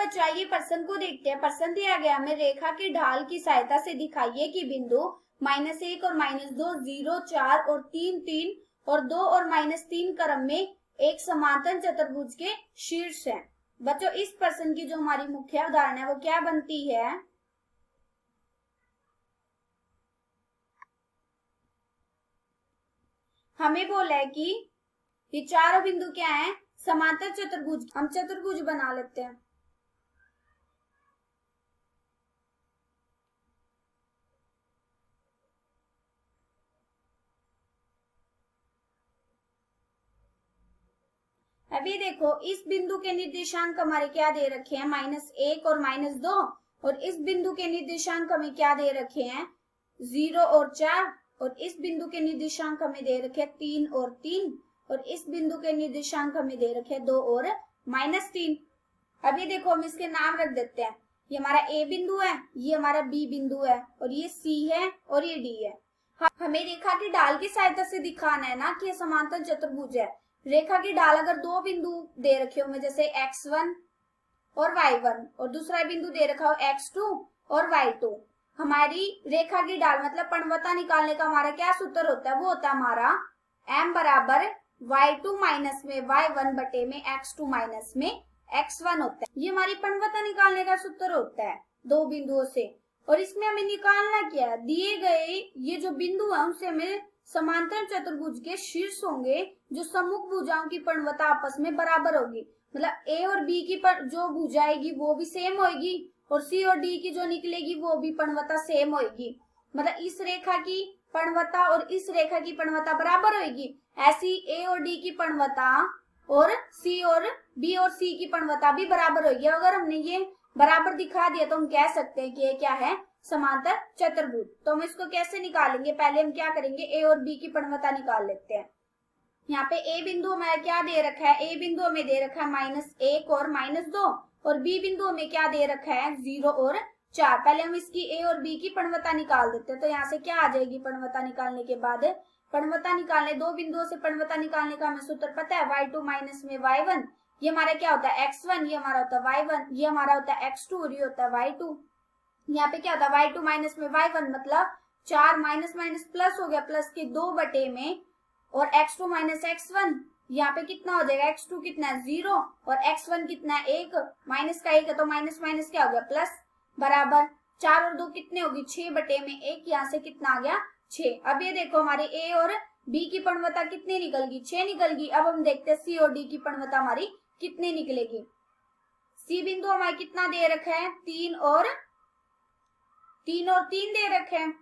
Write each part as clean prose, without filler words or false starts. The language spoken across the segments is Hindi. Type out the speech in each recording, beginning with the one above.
बच्चों आइए प्रश्न को देखते हैं। प्रश्न दिया गया हमें, रेखा की ढाल की सहायता से दिखाइए कि बिंदु -1 और -2, 0, 4 और 3, 3 और 2 और -3 क्रम में एक समांतर चतुर्भुज के शीर्ष हैं। बच्चों इस प्रश्न की जो हमारी मुख्य उदाहरण है वो क्या बनती है? हमें बोला है कि ये चारों बिंदु क्या है? समांतर चतुर्भुज। हम चतुर्भुज बना लेते हैं। अभी देखो इस बिंदु के निर्देशांक हमारे क्या दे रखे हैं? -1 और -2, और इस बिंदु के निर्देशांक हमें क्या दे रखे हैं? 0 और 4, और इस बिंदु के निर्देशांक हमें दे रखे हैं 3 और 3, और इस बिंदु के निर्देशांक हमें दे रखे हैं 2 और -3। अभी देखो हम इसके नाम रख देते हैं। ये हमारा ए बिंदु है, ये हमारा बी बिंदु है, और ये सी है, और ये डी है। हमें रेखा की ढाल की सहायता से दिखाना है ना कि ये समांतर चतुर्भुज है। रेखा की ढाल अगर दो बिंदु दे रखे हो, जैसे x1 और y1, और दूसरा बिंदु दे रखा हो x2 और y2, हमारी रेखा की ढाल मतलब पणवता निकालने का हमारा क्या सूत्र होता है? वो होता है हमारा m बराबर y2 माइनस में y1 बटे में x2 माइनस में x1 होता है। ये हमारी पणवता निकालने का सूत्र होता है दो बिंदुओं से। और इसमें हमें निकालना क्या है? दिए गए ये जो बिंदु है उनसे हमें समांतर चतुर्भुज के शीर्ष होंगे जो सम्मुख भुजाओं की पणवता आपस में बराबर होगी। मतलब ए और बी की जो भुजा आएगी वो भी सेम होगी, और सी और डी की जो निकलेगी वो भी पणवता सेम होगी। मतलब इस रेखा की पणवता और इस रेखा की पणवता बराबर होगी। ऐसी ए और डी की पणवता और सी और बी और सी की पणवता भी बराबर होगी। अगर हमने ये बराबर दिखा दिया तो हम कह सकते हैं कि ये क्या है? समांतर चतुर्भुज। तो हम इसको कैसे निकालेंगे? पहले हम क्या करेंगे? ए और बी की पणवता निकाल लेते हैं। यहाँ पे ए बिंदु हमें क्या दे रखा है? ए बिंदु हमें दे रखा है -1 और -2, और बी बिंदु हमें क्या दे रखा है? 0 और 4। पहले हम इसकी ए और बी की पणवता निकाल देते हैं। तो यहाँ से क्या आ जाएगी पणवता निकालने के बाद? पणवता निकालने, दो बिंदुओं से पणवता निकालने का हमें सूत्र पता है, y2 माइनस में y1। ये हमारा क्या होता है? x1, ये हमारा होता है y1, ये हमारा होता है x2 और ये होता है y2। यहाँ पे क्या होता है? y2 माइनस में y1 मतलब 4 माइनस माइनस प्लस हो गया, प्लस के 2 बटे में, और x2 माइनस x1, यहाँ पे कितना हो जाएगा? x2 कितना है? 0, और x1 कितना है? 1, माइनस का 1 है तो माइनस माइनस क्या हो गया? प्लस, बराबर 4 और 2 कितने होगी? 6 बटे में 1, यहाँ से कितना आ गया? 6। अब ये देखो हमारे a और b की पणवता कितनी निकल गई? 6 निकल गई। अब हम देखते हैं c और d की पणवता हमारी कितनी निकलेगी। c बिंदु हमारे कितना दे रखा है? 3 और 3 दे रखे हैं,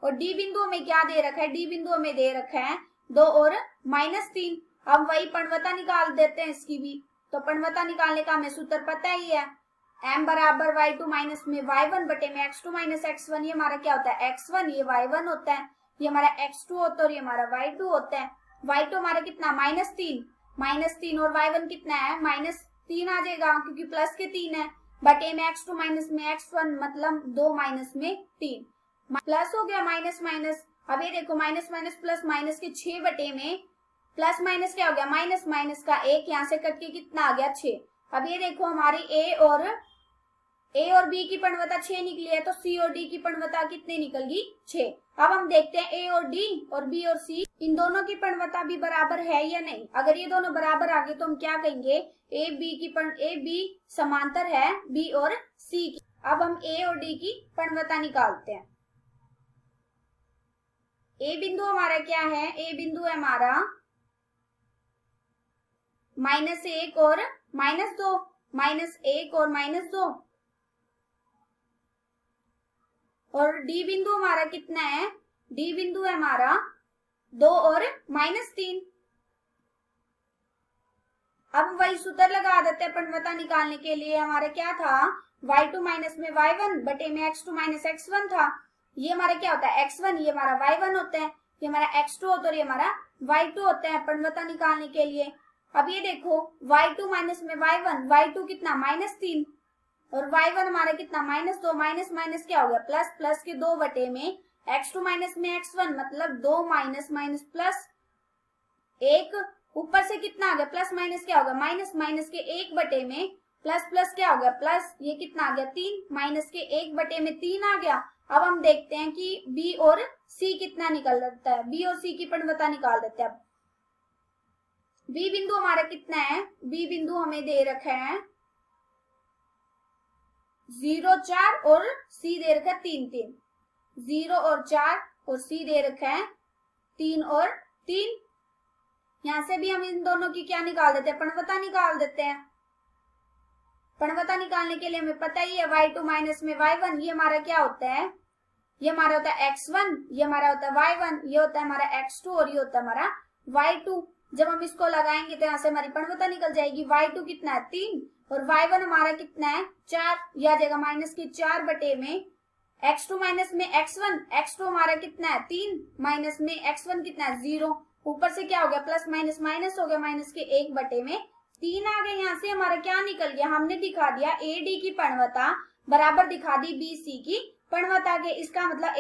और डी बिंदु हमें क्या दे रखा है? डी बिंदु हमें दे रखा है 2 और -3। अब वही पणवता निकाल देते हैं इसकी भी। तो पणवता निकालने का हमें सूत्र पता ही है, m बराबर y2 माइनस में y1 बटे में x2 माइनस x1। ये हमारा क्या होता है? x1, ये y1 होता है, ये हमारा x2 होता है, और ये हमारा y2 होता है। y2 हमारा कितना? -3 और y1 कितना है? -3 आ जाएगा क्योंकि प्लस के 3 है, बटे में x2 माइनस में x1 मतलब 2 माइनस में 3, प्लस हो गया माइनस माइनस। अब ये देखो माइनस माइनस प्लस, माइनस के 6 बटे में प्लस माइनस क्या हो गया? माइनस माइनस का 1, यहाँ से कट के कितना आ गया? 6। अब ये देखो हमारी ए और बी की पणवता 6 निकली है, तो सी और डी की पणवता कितनी निकल गई? 6। अब हम देखते हैं ए और डी और बी और सी इन दोनों की पणवता भी बराबर है या नहीं। अगर ये दोनों बराबर आ गए तो हम क्या कहेंगे? ए बी समांतर है बी और सी की। अब हम ए और डी की पणवता निकालते हैं। ए बिंदु हमारा क्या है? ए बिंदु है हमारा -1 और -2, -1 और -2, और डी बिंदु हमारा कितना है? डी बिंदु है हमारा 2 और -3। अब वही सूत्र लगा देते हैं पणवता निकालने के लिए। हमारा क्या था? y2 माइनस में y1 बटे में x2 माइनस x1 था। ये हमारा क्या होता है? x1, ये हमारा y1 होता है, ये हमारा x2 होता है और ये हमारा y2 होता है पणवता निकालने के लिए। अब ये देखो y2 माइनस में y1, y2 कितना? -3, और y1 हमारा कितना? -2, माइनस माइनस क्या हो गया? प्लस, प्लस के 2 बटे में x2 माइनस में x1 मतलब 2 माइनस माइनस प्लस 1, ऊपर से कितना आ गया, प्लस माइनस क्या होगा, माइनस माइनस के 1 में प्लस प्लस क्या होगा प्लस, ये कितना आ गया 3, माइनस के 1 में 3 आ गया। अब हम देखते हैं कि बी और सी कितना निकल जाता है, बी और सी की पणवता निकाल देते हैं। अब बी बिंदु हमारा कितना है, बी बिंदु हमें दे रखा है 0 4 और सी दे रखा है 3 3, 0 और 4 और सी दे रखा है 3 और 3। यहां से भी हम इन दोनों की क्या निकाल देते हैं, पणवता निकाल देते हैं। पणवता निकालने के लिए हमें पता ही है y2 माइनस में y1, ये हमारा क्या होता है, ये हमारा होता है x1, ये हमारा होता है y1, ये होता है हमारा x2 और ये होता है हमारा y2। जब हम इसको लगाएंगे तो यहाँ से हमारी पणवता निकल जाएगी। y2 कितना है 3 और y1 हमारा कितना है 4, यह आ जाएगा माइनस के 4 में x2 माइनस में x1, x2 हमारा कितना है 3, माइनस में x1 कितना है 0, ऊपर से क्या हो गया प्लस माइनस माइनस हो गया, माइनस के 1 में 3 आ गए। यहाँ से हमारा क्या निकल गया, हमने दिखा दिया AD की पणवता बराबर दिखा दी BC की पणवता के। इसका मतलब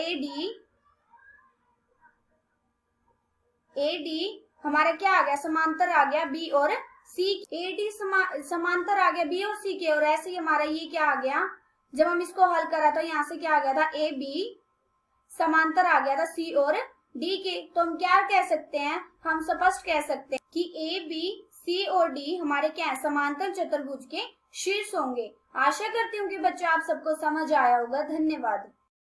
AD हमारा क्या आ गया, समांतर आ गया B और C। AD समांतर आ गया B और C के, और ऐसे ही हमारा ये क्या आ गया, जब हम इसको हल करा तो यहाँ से क्या आ गया था AB समांतर आ गया था C और D के। तो हम क्या कह सकते हैं, हम स्पष्ट कह सकते हैं कि AB C और D हमारे क्या है, समांतर चतुर्भुज के शीर्ष होंगे। आशा करती हूँ कि बच्चों आप सबको समझ आया होगा। धन्यवाद।